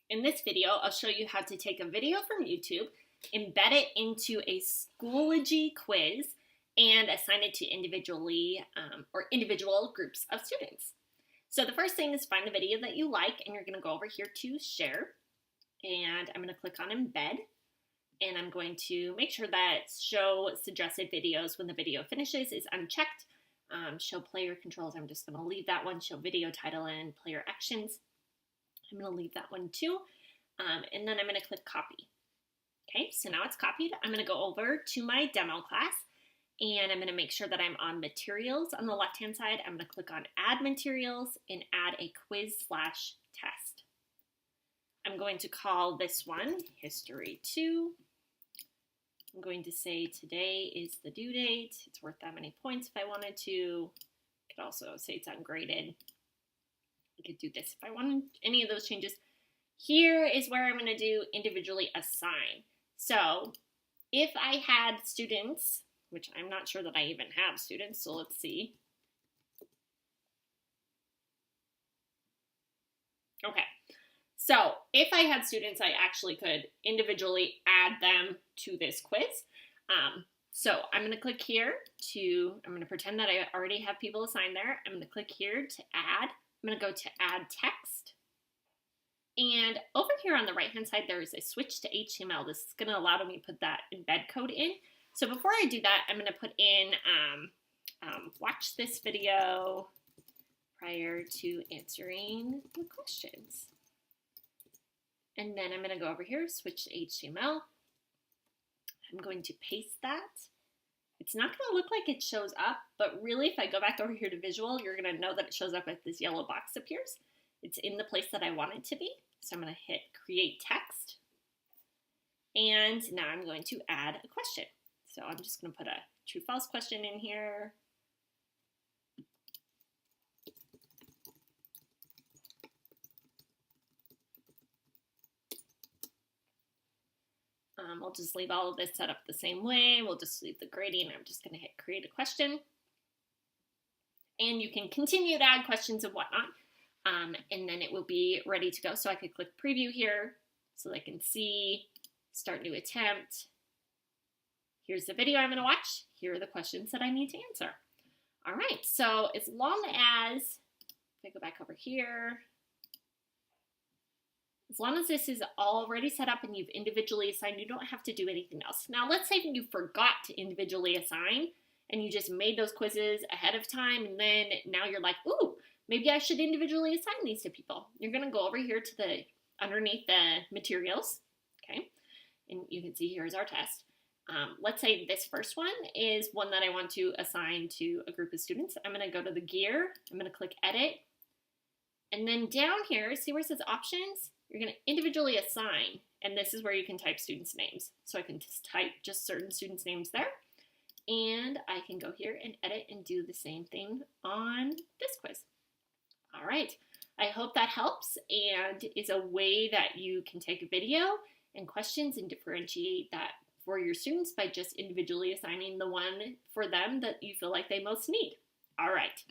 In this video, I'll show you how to take a video from YouTube, embed it into a Schoology quiz, and assign it to individual groups of students. So the first thing is find the video that you like, and you're going to go over here to share, and I'm going to click on embed, and I'm going to make sure that show suggested videos when the video finishes is unchecked. Show player controls, I'm just going to leave that one. Show video title and player actions, I'm going to leave that one too. And then I'm going to click copy. Okay, so now it's copied. I'm going to go over to my demo class, and I'm going to make sure that I'm on materials on the left hand side. I'm going to click on add materials and add a quiz/test. I'm going to call this one history 2. I'm going to say today is the due date. It's worth that many points if I wanted to. I could also say it's ungraded. I could do this if I wanted any of those changes. Here is where I'm going to do individually assign. So if I had students, which I'm not sure that I even have students, so let's see. Okay, so if I had students, I actually could individually add them to this quiz. So I'm going to click here I'm going to pretend that I already have people assigned there. I'm going to click here to add. I'm going to go to add text. And over here on the right hand side, there is a switch to HTML. This is going to allow me to put that embed code in. So before I do that, I'm going to put in watch this video prior to answering the questions. And then I'm going to go over here, switch to HTML. I'm going to paste that. It's not going to look like it shows up, but really if I go back over here to visual, you're going to know that it shows up as this yellow box appears. It's in the place that I want it to be. So I'm going to hit create text. And now I'm going to add a question. So I'm just going to put a true false question in here. We'll just leave all of this set up the same way. We'll just leave the grading. I'm just going to hit create a question. And you can continue to add questions and whatnot. And then it will be ready to go. So I could click preview here so they can see, start new attempt. Here's the video I'm going to watch. Here are the questions that I need to answer. All right, so as long as, if I go back over here, as long as this is already set up and you've individually assigned, you don't have to do anything else. Now, let's say you forgot to individually assign and you just made those quizzes ahead of time, and then now you're like, ooh, maybe I should individually assign these to people. You're going to go over here to the underneath the materials, okay? And you can see here's our test. Let's say this first one is one that I want to assign to a group of students. I'm going to go to the gear. I'm going to click edit. And then down here, see where it says options? You're going to individually assign. And this is where you can type students' names. So I can just type just certain students' names there. And I can go here and edit and do the same thing on this quiz. All right, I hope that helps and is a way that you can take a video and questions and differentiate that for your students by just individually assigning the one for them that you feel like they most need. All right.